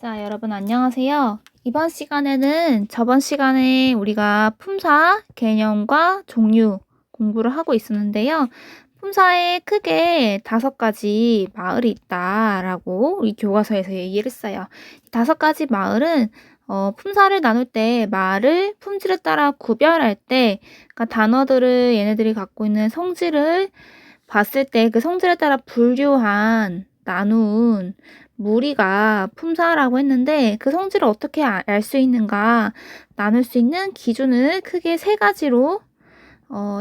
자, 여러분 안녕하세요. 이번 시간에는 저번 시간에 우리가 품사, 개념과 종류 공부를 하고 있었는데요. 품사에 크게 5가지 마을이 있다라고 우리 교과서에서 얘기를 했어요. 5가지 마을은 품사를 나눌 때 말을 품질에 따라 구별할 때, 그러니까 단어들을 얘네들이 갖고 있는 성질을 봤을 때 그 성질에 따라 분류한 나눈 무리가 품사라고 했는데, 그 성질을 어떻게 알 수 있는가, 나눌 수 있는 기준을 크게 3가지로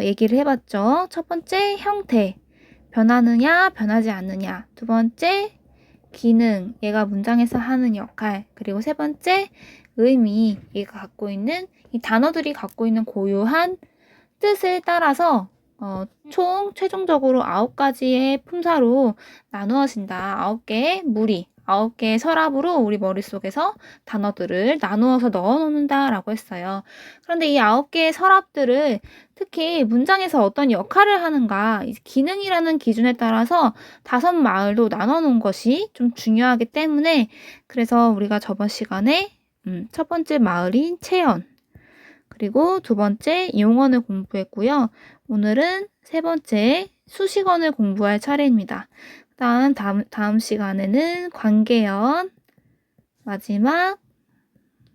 얘기를 해봤죠. 첫 번째, 형태, 변하느냐 변하지 않느냐. 두 번째, 기능, 얘가 문장에서 하는 역할. 그리고 세 번째, 의미, 얘가 갖고 있는, 이 단어들이 갖고 있는 고유한 뜻을 따라서 총 최종적으로 9가지의 품사로 나누어진다. 9개의 무리, 9개의 서랍으로 우리 머릿속에서 단어들을 나누어서 넣어놓는다 라고 했어요. 그런데 이 9개의 서랍들을 특히 문장에서 어떤 역할을 하는가, 기능이라는 기준에 따라서 5마을로 나눠놓은 것이 좀 중요하기 때문에, 그래서 우리가 저번 시간에 첫 번째 마을인 체언, 그리고 두 번째 용언을 공부했고요. 오늘은 세 번째 수식어를 공부할 차례입니다. 다음 시간에는 관계연, 마지막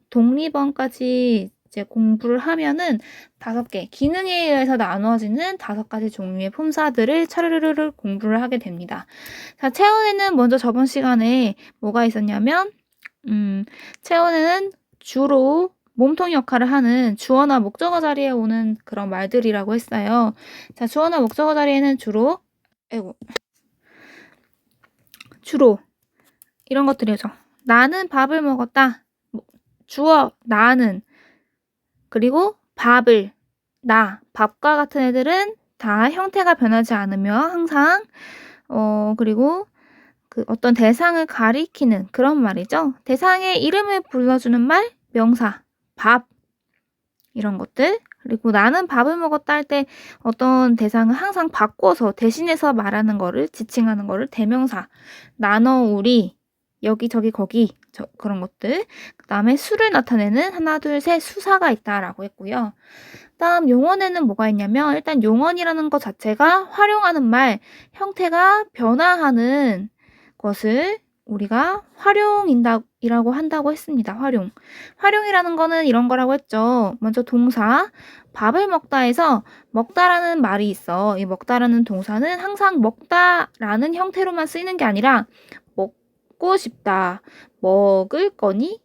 독립언까지 이제 공부를 하면은 5개, 기능에 의해서 나누어지는 5가지 종류의 품사들을 차르르르 공부를 하게 됩니다. 자, 체언에는 먼저 저번 시간에 뭐가 있었냐면, 체언에는 주로 몸통 역할을 하는 주어나 목적어 자리에 오는 그런 말들이라고 했어요. 자, 주어나 목적어 자리에는 주로 이런 것들이죠. 나는 밥을 먹었다. 주어 나는, 그리고 밥을, 나, 밥과 같은 애들은 다 형태가 변하지 않으며 항상 그리고 그 어떤 대상을 가리키는 그런 말이죠. 대상의 이름을 불러주는 말, 명사, 밥, 이런 것들. 그리고 나는 밥을 먹었다 할 때 어떤 대상을 항상 바꿔서 대신해서 말하는 거를, 지칭하는 거를 대명사, 나너, 우리, 여기, 저기, 거기, 그런 것들. 그 다음에 수를 나타내는 하나, 둘, 셋 수사가 있다라고 했고요. 다음 용언에는 뭐가 있냐면, 일단 용언이라는 것 자체가 활용하는 말, 형태가 변화하는 것을 우리가 활용이라고 한다고 했습니다. 활용이라는 거는 이런 거라고 했죠. 먼저 동사, 밥을 먹다 해서 먹다라는 말이 있어. 이 먹다라는 동사는 항상 먹다라는 형태로만 쓰이는 게 아니라 먹고 싶다, 먹을 거니,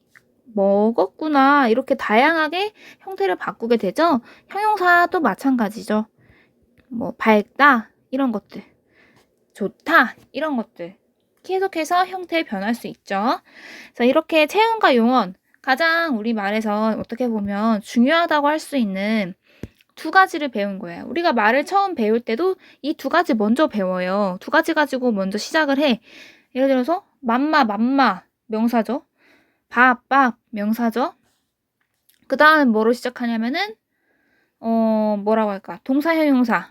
먹었구나, 이렇게 다양하게 형태를 바꾸게 되죠. 형용사도 마찬가지죠. 뭐 밝다, 이런 것들, 좋다, 이런 것들 계속해서 형태에 변할 수 있죠. 그래서 이렇게 체언과 용언, 가장 우리 말에서 어떻게 보면 중요하다고 할 수 있는 2가지를 배운 거예요. 우리가 말을 처음 배울 때도 이 2가지 먼저 배워요. 2가지 가지고 먼저 시작을 해. 예를 들어서 맘마, 명사죠. 밥, 명사죠. 그 다음에 뭐로 시작하냐면은 뭐라고 할까? 동사, 형용사.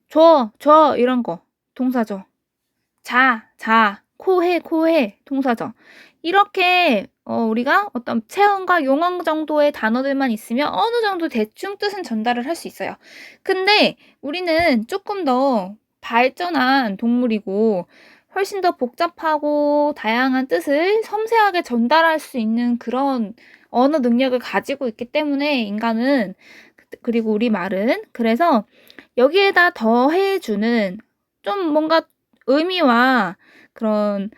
줘, 이런 거 동사죠. 자, 코해, 동사죠. 이렇게 우리가 어떤 체언과 용언 정도의 단어들만 있으면 어느 정도 대충 뜻은 전달을 할 수 있어요. 근데 우리는 조금 더 발전한 동물이고 훨씬 더 복잡하고 다양한 뜻을 섬세하게 전달할 수 있는 그런 언어 능력을 가지고 있기 때문에, 인간은, 그리고 우리 말은, 그래서 여기에다 더해주는 좀 뭔가 의미와 그런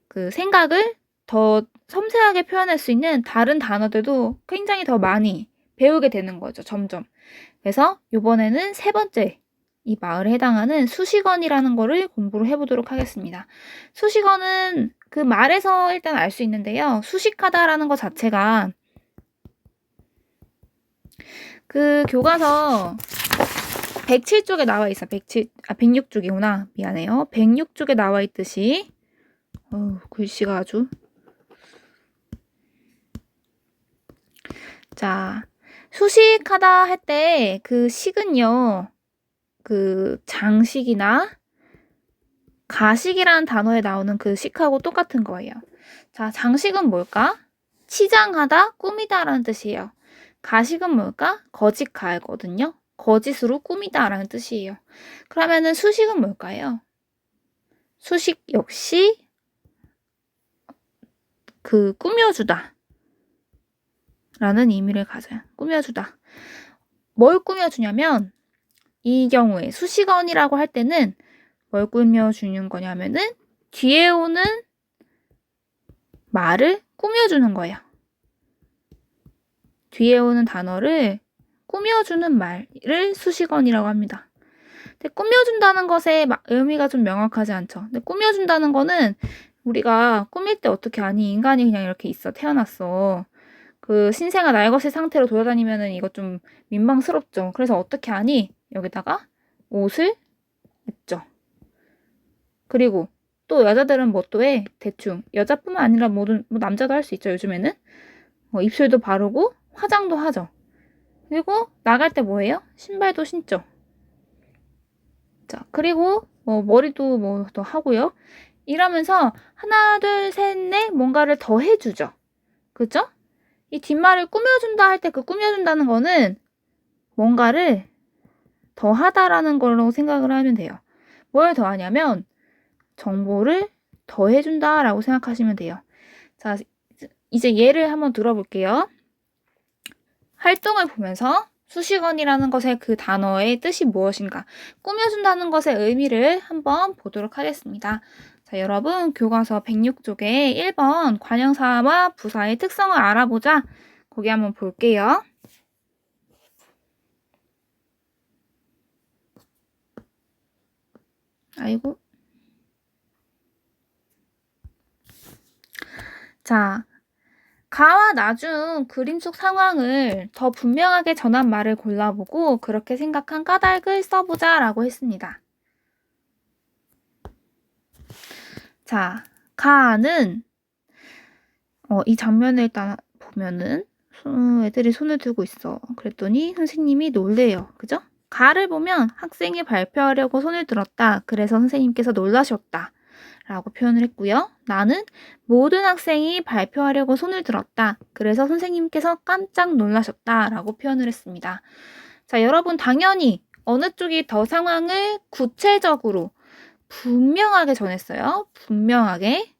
그 생각을 더 섬세하게 표현할 수 있는 다른 단어들도 굉장히 더 많이 배우게 되는 거죠, 점점. 그래서 이번에는 3번째, 이 마을에 해당하는 수식어이라는 거를 공부를 해보도록 하겠습니다. 수식어는 그 말에서 일단 알 수 있는데요. 수식하다라는 것 자체가 그 교과서 107쪽에 나와 있어. 106쪽이구나. 미안해요. 106쪽에 나와 있듯이, 글씨가 아주. 자, 수식하다 할 때 그 식은요, 그 장식이나 가식이라는 단어에 나오는 그 식하고 똑같은 거예요. 자, 장식은 뭘까? 치장하다, 꾸미다 라는 뜻이에요. 가식은 뭘까? 거짓가거든요. 거짓으로 꾸미다 라는 뜻이에요. 그러면은 수식은 뭘까요? 수식 역시 꾸며주다 라는 의미를 가져요. 꾸며주다. 뭘 꾸며주냐면 이 경우에 수식어니라고 할 때는 뭘 꾸며주는 거냐면은 뒤에 오는 말을 꾸며주는 거예요. 뒤에 오는 단어를 꾸며주는 말을 수식어니라고 합니다. 근데 꾸며준다는 것의 의미가 좀 명확하지 않죠. 근데 꾸며준다는 거는 우리가 꾸밀 때 어떻게 아니, 인간이 그냥 이렇게 있어, 태어났어. 그 신생아 날것의 상태로 돌아다니면은 이거 좀 민망스럽죠. 그래서 어떻게 하니? 여기다가 옷을 입죠. 그리고 또 여자들은 뭐 또 해? 대충. 여자뿐만 아니라 모든 남자도 할 수 있죠, 요즘에는. 입술도 바르고 화장도 하죠. 그리고 나갈 때 뭐예요? 신발도 신죠. 자, 그리고 머리도 뭐 더 하고요. 이러면서 하나, 둘, 셋, 넷 뭔가를 더 해주죠. 그죠? 이 뒷말을 꾸며준다 할 때 그 꾸며준다는 거는 뭔가를 더 하다라는 걸로 생각을 하면 돼요. 뭘 더 하냐면 정보를 더 해준다라고 생각하시면 돼요. 자, 이제 예를 한번 들어볼게요. 활동을 보면서 수식어니라는 것의 그 단어의 뜻이 무엇인가, 꾸며준다는 것의 의미를 한번 보도록 하겠습니다. 자, 여러분 교과서 106쪽에 1번 관형사와 부사의 특성을 알아보자. 거기 한번 볼게요. 아이고. 자, 가와 나 중 그림 속 상황을 더 분명하게 전한 말을 골라보고 그렇게 생각한 까닭을 써보자 라고 했습니다. 자, 가는 이 장면을 일단 보면은 애들이 손을 들고 있어. 그랬더니 선생님이 놀래요. 그죠? 가를 보면 학생이 발표하려고 손을 들었다. 그래서 선생님께서 놀라셨다. 라고 표현을 했고요. 나는 모든 학생이 발표하려고 손을 들었다. 그래서 선생님께서 깜짝 놀라셨다. 라고 표현을 했습니다. 자, 여러분 당연히 어느 쪽이 더 상황을 구체적으로 분명하게 전했어요. 분명하게.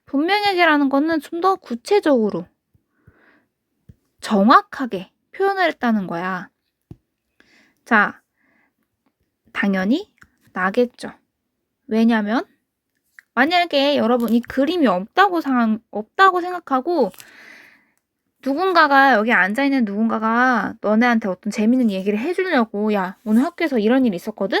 분명하게라는 거는 좀 더 구체적으로 정확하게 표현을 했다는 거야. 자, 당연히 나겠죠. 왜냐면 만약에 여러분 이 그림이 없다고 생각하고 누군가가 여기 앉아있는 누군가가 너네한테 어떤 재밌는 얘기를 해주려고 야, 오늘 학교에서 이런 일이 있었거든?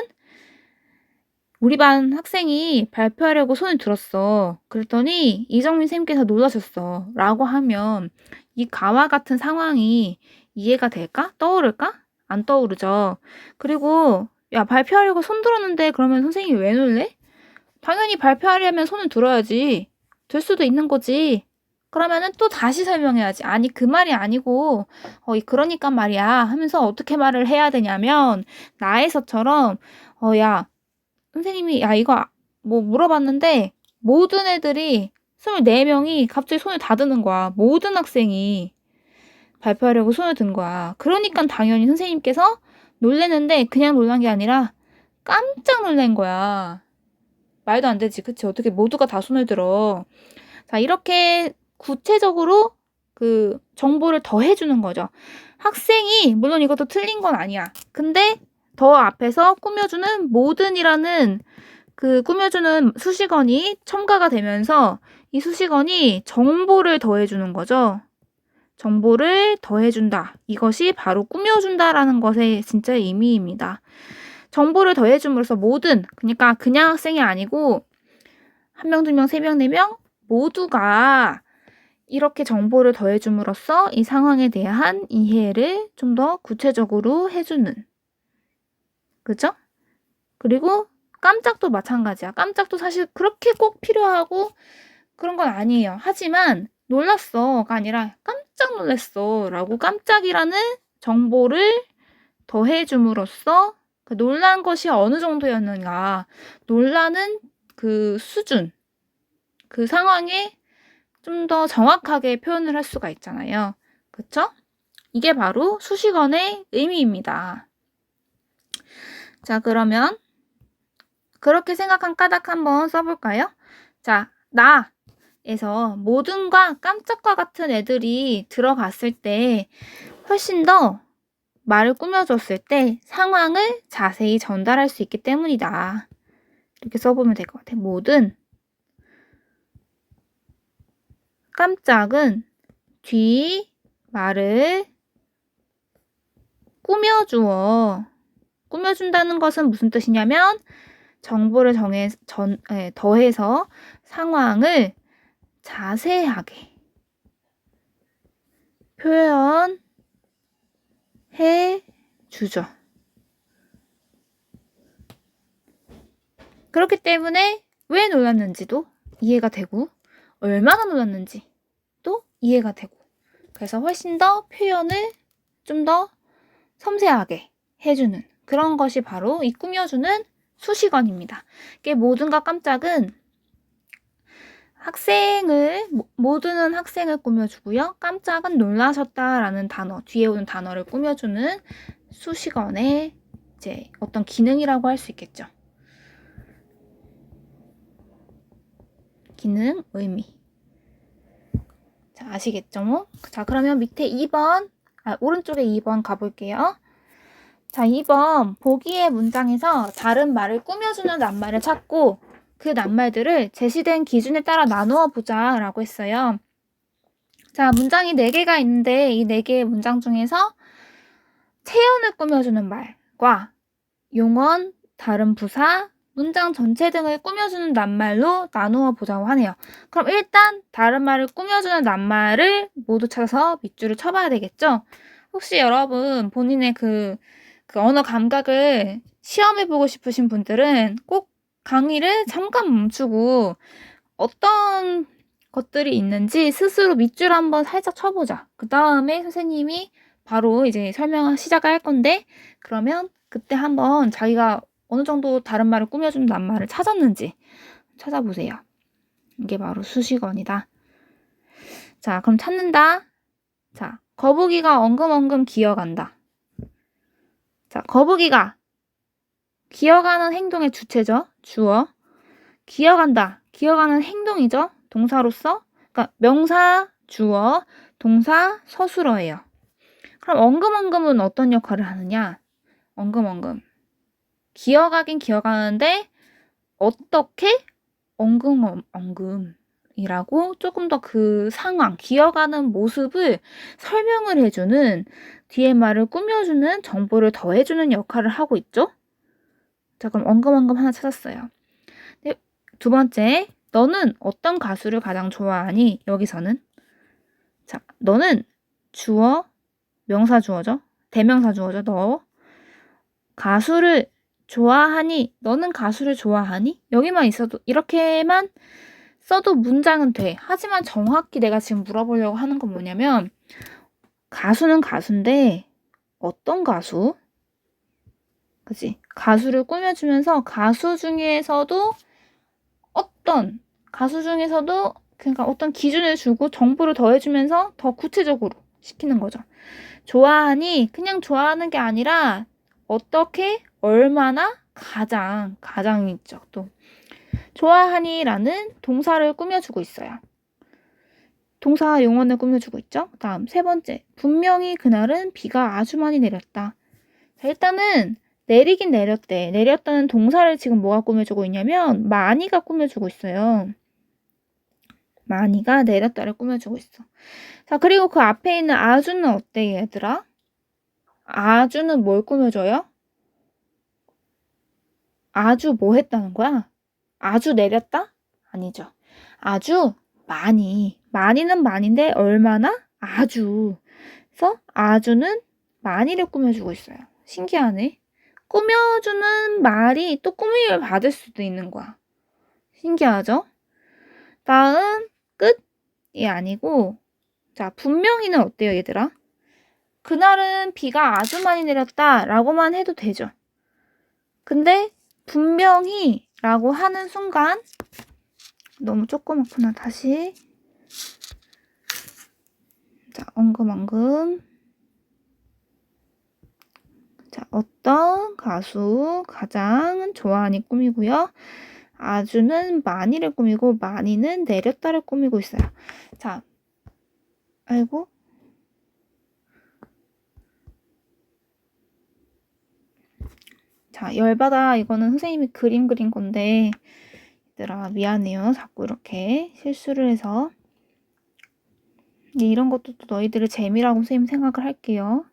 우리 반 학생이 발표하려고 손을 들었어. 그랬더니 이정민 선생님께서 놀라셨어. 라고 하면 이 가와 같은 상황이 이해가 될까? 떠오를까? 안 떠오르죠. 그리고 야, 발표하려고 손 들었는데 그러면 선생님이 왜 놀래? 당연히 발표하려면 손을 들어야지. 들 수도 있는 거지. 그러면은 또 다시 설명해야지. 아니, 그 말이 아니고, 그러니까 말이야. 하면서 어떻게 말을 해야 되냐면, 나에서처럼, 야, 선생님이, 야, 이거 뭐 물어봤는데, 모든 애들이, 24명이 갑자기 손을 다 드는 거야. 모든 학생이 발표하려고 손을 든 거야. 그러니까 당연히 선생님께서 놀랬는데, 그냥 놀란 게 아니라, 깜짝 놀란 거야. 말도 안 되지. 그치? 어떻게 모두가 다 손을 들어. 자, 이렇게 구체적으로 그 정보를 더 해주는 거죠. 학생이, 물론 이것도 틀린 건 아니야. 근데 더 앞에서 꾸며주는 모든이라는 그 꾸며주는 수식어니 첨가가 되면서 이 수식어니 정보를 더해주는 거죠. 정보를 더해준다. 이것이 바로 꾸며준다라는 것의 진짜 의미입니다. 정보를 더해줌으로써 모든, 그러니까 그냥 학생이 아니고 1명, 2명, 3명, 4명 모두가 이렇게 정보를 더해줌으로써 이 상황에 대한 이해를 좀 더 구체적으로 해주는. 그죠? 그리고 깜짝도 마찬가지야. 깜짝도 사실 그렇게 꼭 필요하고 그런 건 아니에요. 하지만 놀랐어가 아니라 깜짝 놀랐어 라고 깜짝이라는 정보를 더해줌으로써 그 놀란 것이 어느 정도였는가, 놀라는 그 수준, 그 상황의 좀 더 정확하게 표현을 할 수가 있잖아요. 그쵸? 이게 바로 수식어의 의미입니다. 자, 그러면 그렇게 생각한 까닭 한번 써볼까요? 자, 나에서 모든과 깜짝과 같은 애들이 들어갔을 때 훨씬 더 말을 꾸며줬을 때 상황을 자세히 전달할 수 있기 때문이다. 이렇게 써보면 될 것 같아요. 모든 깜짝은 뒤 말을 꾸며준다는 것은 무슨 뜻이냐면 정보를 더해서 상황을 자세하게 표현해 주죠. 그렇기 때문에 왜 놀랐는지도 이해가 되고 얼마나 놀랐는지도 이해가 되고 그래서 훨씬 더 표현을 좀 더 섬세하게 해주는 그런 것이 바로 이 꾸며주는 수식어입니다. 이게 모든과 깜짝은 모두는 학생을 꾸며주고요. 깜짝은 놀라셨다라는 단어, 뒤에 오는 단어를 꾸며주는 수식어의 이제 어떤 기능이라고 할 수 있겠죠. 기능, 의미. 자, 아시겠죠? 뭐? 자, 그러면 밑에 2번, 오른쪽에 2번 가볼게요. 자, 2번 보기의 문장에서 다른 말을 꾸며주는 낱말을 찾고 그 낱말들을 제시된 기준에 따라 나누어 보자 라고 했어요. 자, 문장이 4개가 있는데 이 4개의 문장 중에서 체연을 꾸며주는 말과 용언, 다른 부사, 문장 전체 등을 꾸며주는 낱말로 나누어 보자고 하네요. 그럼 일단 다른 말을 꾸며주는 낱말을 모두 찾아서 밑줄을 쳐봐야 되겠죠? 혹시 여러분 본인의 그 언어 감각을 시험해보고 싶으신 분들은 꼭 강의를 잠깐 멈추고 어떤 것들이 있는지 스스로 밑줄 한번 살짝 쳐보자. 그 다음에 선생님이 바로 이제 설명 시작을 할 건데 그러면 그때 한번 자기가 어느 정도 다른 말을 꾸며주는 낱말을 찾았는지 찾아보세요. 이게 바로 수식어이다. 자, 그럼 찾는다. 자, 거북이가 엉금엉금 기어간다. 자, 거북이가 기어가는 행동의 주체죠. 주어. 기어간다. 기어가는 행동이죠. 동사로서. 그러니까 명사, 주어, 동사, 서술어예요. 그럼 엉금엉금은 어떤 역할을 하느냐? 엉금엉금. 기어가긴 기어가는데 어떻게 엉금이라고 조금 더 그 상황, 기어가는 모습을 설명을 해주는 뒤에 말을 꾸며주는 정보를 더해주는 역할을 하고 있죠. 자, 그럼 엉금엉금 하나 찾았어요. 네, 두 번째, 너는 어떤 가수를 가장 좋아하니? 여기서는 자, 너는 주어, 명사 주어죠. 대명사 주어죠. 너 가수를 좋아하니? 너는 가수를 좋아하니? 여기만 있어도 이렇게만 써도 문장은 돼. 하지만 정확히 내가 지금 물어보려고 하는 건 뭐냐면 가수는 가수인데 어떤 가수? 그치? 가수를 꾸며주면서 가수 중에서도 그러니까 어떤 기준을 주고 정보를 더해주면서 더 구체적으로 시키는 거죠. 좋아하니 그냥 좋아하는 게 아니라 어떻게 얼마나 가장 있죠. 또 좋아하니라는 동사를 꾸며주고 있어요. 동사 용언을 꾸며주고 있죠. 다음 세 번째, 분명히 그날은 비가 아주 많이 내렸다. 자, 일단은 내리긴 내렸대. 내렸다는 동사를 지금 뭐가 꾸며주고 있냐면 많이가 꾸며주고 있어요. 많이가 내렸다를 꾸며주고 있어. 자, 그리고 그 앞에 있는 아주는 어때, 얘들아? 아주는 뭘 꾸며줘요? 아주 뭐 했다는 거야? 아주 내렸다? 아니죠. 아주 많이는 많인데 얼마나? 아주. 그래서 아주는 많이를 꾸며주고 있어요. 신기하네. 꾸며주는 말이 또 꾸밈을 받을 수도 있는 거야. 신기하죠? 다음 끝이 아니고 자, 분명히는 어때요, 얘들아? 그날은 비가 아주 많이 내렸다 라고만 해도 되죠. 근데 분명히 라고 하는 순간 너무 조그맣구나. 다시 자, 엉금엉금. 자, 어떤 가수 가장 좋아하니 꾸미고요. 아주는 많이를 꾸미고 많이는 내렸다를 꾸미고 있어요. 자, 아이고. 자, 열받아. 이거는 선생님이 그림 그린 건데 얘들아 미안해요. 자꾸 이렇게 실수를 해서. 이런 것도 또 너희들의 재미라고 선생님 생각을 할게요.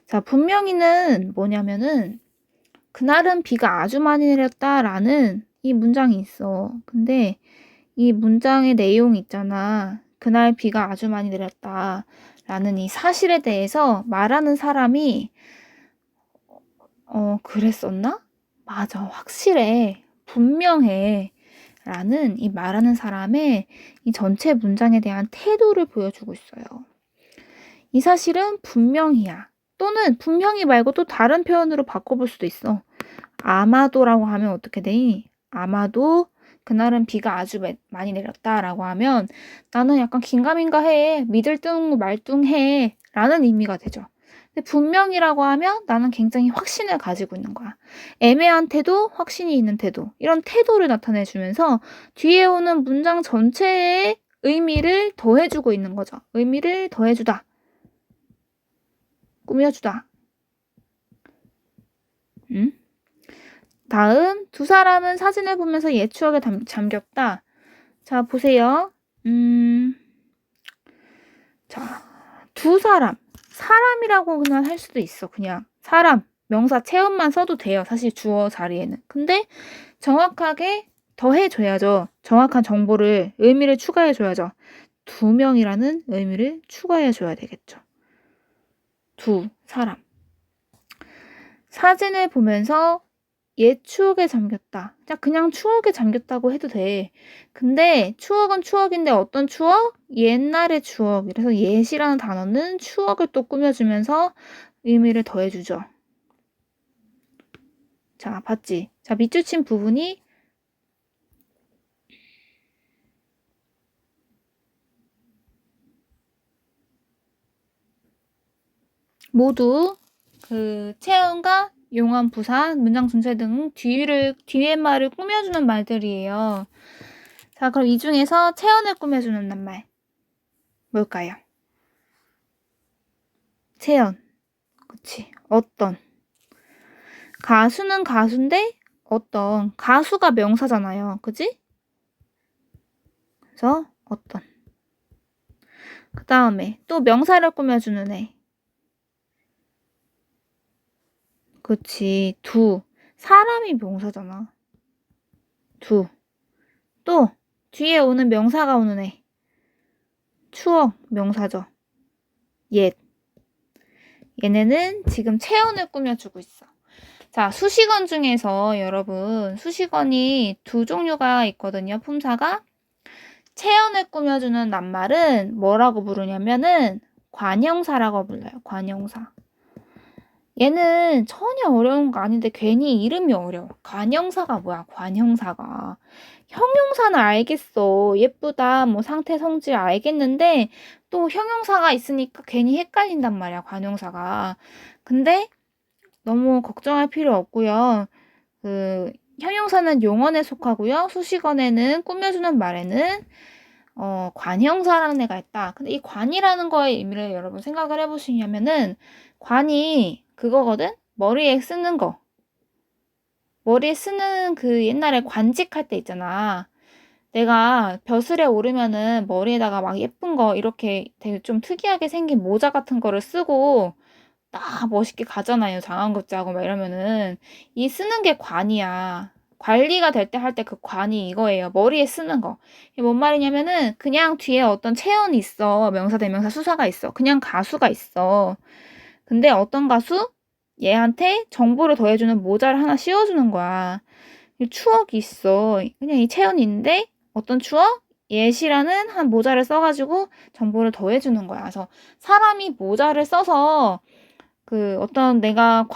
자, 분명히는 뭐냐면은 그날은 비가 아주 많이 내렸다라는 이 문장이 있어. 근데 이 문장의 내용 있잖아. 그날 비가 아주 많이 내렸다라는 이 사실에 대해서 말하는 사람이 그랬었나? 맞아. 확실해. 분명해. 라는 이 말하는 사람의 이 전체 문장에 대한 태도를 보여주고 있어요. 이 사실은 분명히야. 또는 분명히 말고 또 다른 표현으로 바꿔볼 수도 있어. 아마도라고 하면 어떻게 되니? 아마도 그날은 비가 아주 많이 내렸다라고 하면 나는 약간 긴가민가해. 미들뚱 말뚱해. 라는 의미가 되죠. 근데 분명이라고 하면 나는 굉장히 확신을 가지고 있는 거야. 애매한 태도, 확신이 있는 태도. 이런 태도를 나타내주면서 뒤에 오는 문장 전체의 의미를 더해주고 있는 거죠. 의미를 더해주다. 꾸며주다. 다음, 두 사람은 사진을 보면서 옛 추억에 잠겼다. 자, 보세요. 자, 두 사람. 사람이라고 그냥 할 수도 있어. 그냥 사람. 명사 체험만 써도 돼요. 사실 주어 자리에는. 근데 정확하게 더해줘야죠. 정확한 정보를, 의미를 추가해줘야죠. 두 명이라는 의미를 추가해줘야 되겠죠. 두 사람. 사진을 보면서 옛 추억에 잠겼다. 그냥 추억에 잠겼다고 해도 돼. 근데 추억은 추억인데 어떤 추억? 옛날의 추억. 그래서 옛이라는 단어는 추억을 또 꾸며주면서 의미를 더해주죠. 자, 봤지? 자, 밑줄친 부분이 모두 그 체언과 용언, 부사, 문장 전체 등 뒤에 말을 꾸며주는 말들이에요. 자, 그럼 이 중에서 체언을 꾸며주는 낱말 뭘까요? 체언. 그치. 어떤. 가수는 가수인데 어떤. 가수가 명사잖아요. 그치? 그래서 어떤. 그 다음에 또 명사를 꾸며주는 애. 그치. 두. 사람이 명사잖아. 두. 또 뒤에 오는 명사가 오는 애. 추억 명사죠. 옛. 얘네는 지금 체언을 꾸며주고 있어. 자, 수식어 중에서 여러분 수식어니 두 종류가 있거든요. 품사가. 체언을 꾸며주는 낱말은 뭐라고 부르냐면은 관형사라고 불러요. 관형사. 얘는 전혀 어려운 거 아닌데 괜히 이름이 어려워. 관형사가 뭐야? 관형사가. 형용사는 알겠어. 예쁘다, 뭐 상태, 성질 알겠는데 또 형용사가 있으니까 괜히 헷갈린단 말이야. 관형사가. 근데 너무 걱정할 필요 없고요. 형용사는 용언에 속하고요. 수식어에는 꾸며주는 말에는 관형사라는 애가 있다. 근데 이 관이라는 거의 의미를 여러분 생각을 해보시냐면은 관이 그거거든? 머리에 쓰는 거. 머리에 쓰는 그 옛날에 관직할 때 있잖아. 내가 벼슬에 오르면은 머리에다가 막 예쁜 거 이렇게 되게 좀 특이하게 생긴 모자 같은 거를 쓰고 딱 멋있게 가잖아요. 장한급 짜고 막 이러면은 이 쓰는 게 관이야. 관리가 될 때 할 때 그 관이 이거예요. 머리에 쓰는 거. 이게 뭔 말이냐면은 그냥 뒤에 어떤 체언이 있어. 명사, 대명사, 수사가 있어. 그냥 가수가 있어. 근데 어떤 가수? 얘한테 정보를 더해주는 모자를 하나 씌워주는 거야. 추억이 있어. 그냥 이 체언이 있는데 어떤 추억? 예시라는 한 모자를 써가지고 정보를 더해주는 거야. 그래서 사람이 모자를 써서 그 어떤 내가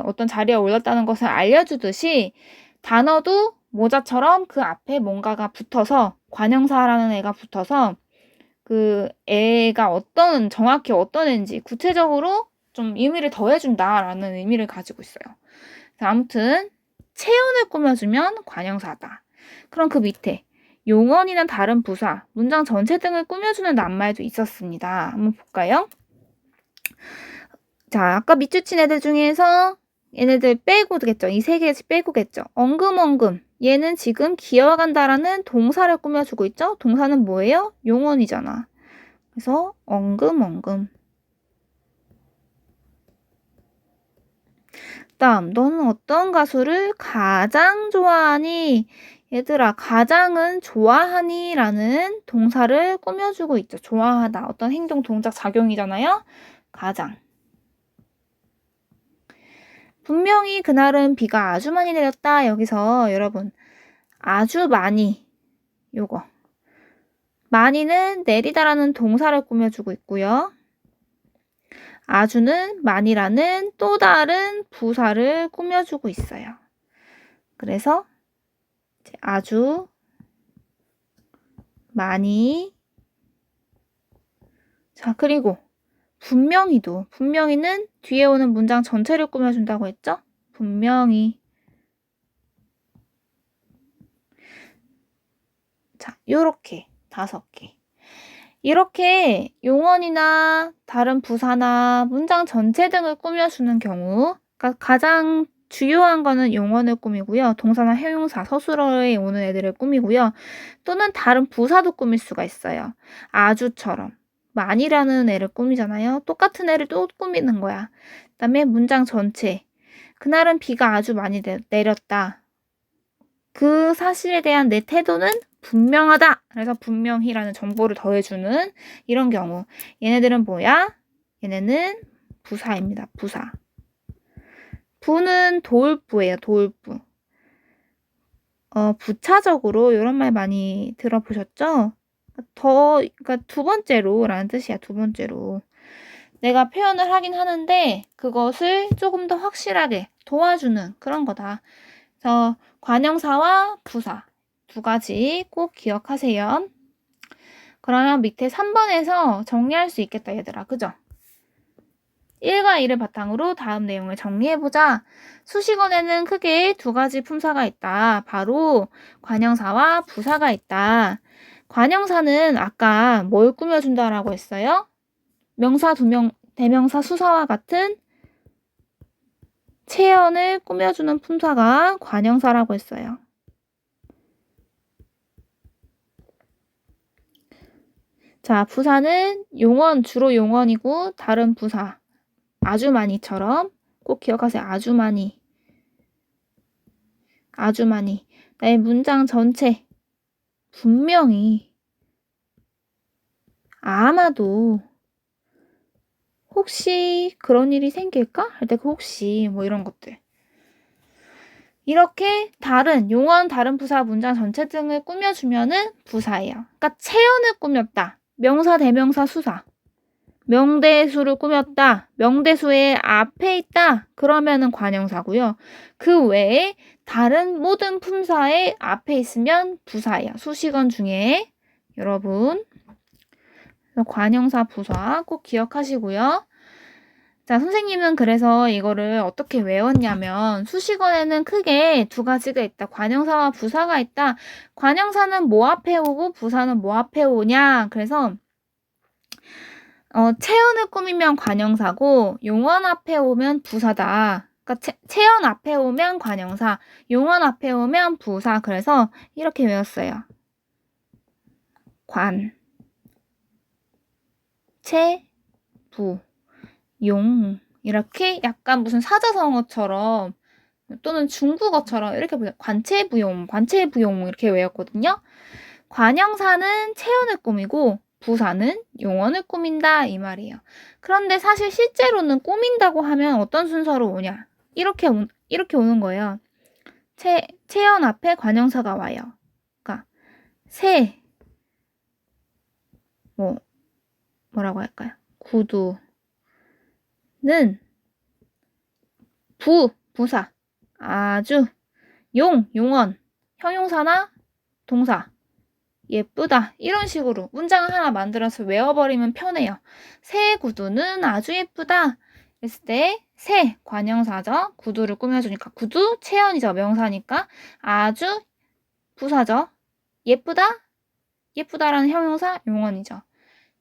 어떤 자리에 올랐다는 것을 알려주듯이 단어도 모자처럼 그 앞에 뭔가가 붙어서 관형사라는 애가 붙어서 그 애가 정확히 어떤 애인지 구체적으로 좀 의미를 더해준다라는 의미를 가지고 있어요. 아무튼 체온을 꾸며주면 관형사다. 그럼 그 밑에 용언이나 다른 부사, 문장 전체 등을 꾸며주는 낱말도 있었습니다. 한번 볼까요? 자, 아까 밑줄 친 애들 중에서 얘네들 빼고겠죠. 이 세 개씩 빼고겠죠. 엉금엉금. 얘는 지금 기어간다라는 동사를 꾸며주고 있죠. 동사는 뭐예요? 용언이잖아. 그래서 엉금엉금. 다음, 너는 어떤 가수를 가장 좋아하니? 얘들아, 가장은 좋아하니? 라는 동사를 꾸며주고 있죠. 좋아하다. 어떤 행동, 동작, 작용이잖아요. 가장. 분명히 그날은 비가 아주 많이 내렸다. 여기서 여러분, 아주 많이. 요거. 많이는 내리다라는 동사를 꾸며주고 있고요. 아주는 많이라는 또 다른 부사를 꾸며주고 있어요. 그래서 아주 많이. 자, 그리고 분명히는 뒤에 오는 문장 전체를 꾸며준다고 했죠? 분명히. 자, 요렇게 5개. 이렇게 용언이나 다른 부사나 문장 전체 등을 꾸며주는 경우, 그러니까 가장 주요한 거는 용언을 꾸미고요. 동사나 형용사, 서술어에 오는 애들을 꾸미고요. 또는 다른 부사도 꾸밀 수가 있어요. 아주처럼. 많이라는 애를 꾸미잖아요. 똑같은 애를 또 꾸미는 거야. 그 다음에 문장 전체. 그날은 비가 아주 많이 내렸다. 그 사실에 대한 내 태도는 분명하다. 그래서 분명히라는 정보를 더해주는 이런 경우. 얘네들은 뭐야? 얘네는 부사입니다. 부사. 부는 도울부예요. 도울부. 부차적으로 이런 말 많이 들어보셨죠? 그러니까 두 번째로라는 뜻이야. 두 번째로. 내가 표현을 하긴 하는데 그것을 조금 더 확실하게 도와주는 그런 거다. 그래서 관형사와 부사 두 가지 꼭 기억하세요. 그러면 밑에 3번에서 정리할 수 있겠다, 얘들아. 그죠? 1과 2를 바탕으로 다음 내용을 정리해보자. 수식어에는 크게 두 가지 품사가 있다. 바로 관형사와 부사가 있다. 관형사는 아까 뭘 꾸며준다라고 했어요? 명사 대명사 수사와 같은 체언을 꾸며주는 품사가 관형사라고 했어요. 자, 부사는 주로 용언이고 다른 부사, 아주 많이처럼 꼭 기억하세요. 아주 많이. 나의 문장 전체 분명히 아마도 혹시 그런 일이 생길까? 할 때 그 혹시 뭐 이런 것들. 이렇게 용언, 다른 부사, 문장 전체 등을 꾸며주면은 부사예요. 그러니까 체언을 꾸몄다. 명사, 대명사, 수사. 명대수를 꾸몄다. 명대수의 앞에 있다. 그러면은 관형사고요. 그 외에 다른 모든 품사의 앞에 있으면 부사예요. 수식어 중에 여러분 관형사 부사 꼭 기억하시고요. 자, 선생님은 그래서 이거를 어떻게 외웠냐면 수식어에는 크게 두 가지가 있다. 관형사와 부사가 있다. 관형사는 뭐 앞에 오고 부사는 뭐 앞에 오냐. 그래서 체언을 꾸미면 관형사고 용언 앞에 오면 부사다. 그러니까 체언 앞에 오면 관형사, 용언 앞에 오면 부사. 그래서 이렇게 외웠어요. 관, 체, 부, 용. 이렇게 약간 무슨 사자성어처럼 또는 중국어처럼 이렇게 관체부용 이렇게 외웠거든요. 관형사는 체언을 꾸미고 부사는 용언을 꾸민다 이 말이에요. 그런데 사실 실제로는 꾸민다고 하면 어떤 순서로 오냐? 이렇게 오는 거예요. 체언 앞에 관형사가 와요. 그러니까 뭐라고 할까요? 구두는 부사 아주 용언, 형용사나 동사. 예쁘다. 이런 식으로 문장을 하나 만들어서 외워버리면 편해요. 새 구두는 아주 예쁘다. 했을 때 새, 관형사죠. 구두를 꾸며주니까 구두, 체언이죠. 명사니까 아주 부사죠. 예쁘다. 예쁘다라는 형용사, 용언이죠.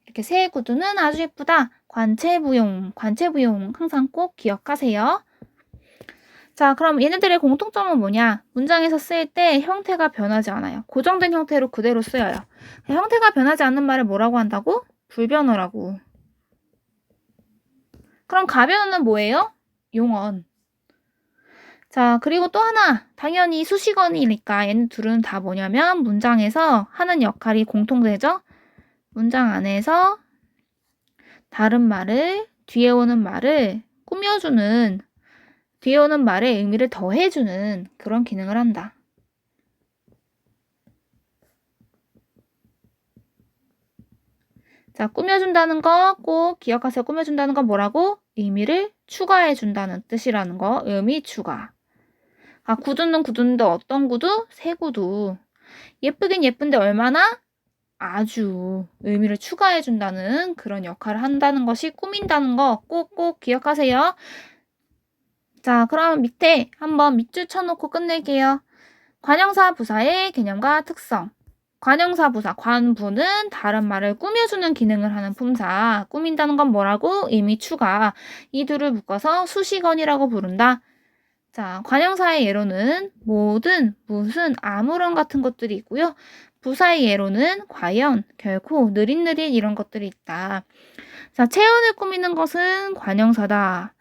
이렇게 새 구두는 아주 예쁘다. 관체부용, 관체부용 항상 꼭 기억하세요. 자, 그럼 얘네들의 공통점은 뭐냐? 문장에서 쓰일 때 형태가 변하지 않아요. 고정된 형태로 그대로 쓰여요. 형태가 변하지 않는 말을 뭐라고 한다고? 불변어라고. 그럼 가변어는 뭐예요? 용언. 자, 그리고 또 하나. 당연히 수식어니니까 얘네 둘은 다 뭐냐면 문장에서 하는 역할이 공통되죠? 문장 안에서 다른 말을, 뒤에 오는 말을 꾸며주는, 뒤에 오는 말에 의미를 더해주는 그런 기능을 한다. 자, 꾸며준다는 거 꼭 기억하세요. 꾸며준다는 건 뭐라고? 의미를 추가해준다는 뜻이라는 거. 의미 추가. 아, 구두는 구두인데 어떤 구두? 새 구두. 예쁘긴 예쁜데 얼마나? 아주 의미를 추가해준다는 그런 역할을 한다는 것이 꾸민다는 거 꼭꼭 기억하세요. 자, 그럼 밑에 한번 밑줄 쳐놓고 끝낼게요. 관형사 부사의 개념과 특성. 관형사 부사, 관부는 다른 말을 꾸며주는 기능을 하는 품사. 꾸민다는 건 뭐라고? 의미 추가. 이 둘을 묶어서 수식어니라고 부른다. 자, 관형사의 예로는 모든, 무슨, 아무런 같은 것들이 있고요. 부사의 예로는 과연, 결코, 느릿느릿 이런 것들이 있다. 자, 체언을 꾸미는 것은 관형사다.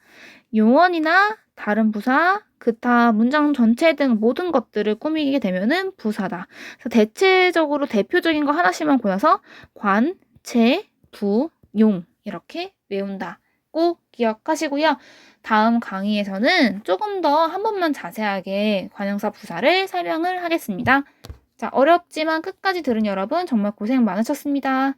용언이나 다른 부사, 그타, 문장 전체 등 모든 것들을 꾸미게 되면은 부사다. 그래서 대체적으로 대표적인 거 하나씩만 골라서 관, 체, 부, 용 이렇게 외운다. 꼭 기억하시고요. 다음 강의에서는 조금 더 한 번만 자세하게 관형사 부사를 설명을 하겠습니다. 자, 어렵지만 끝까지 들은 여러분 정말 고생 많으셨습니다.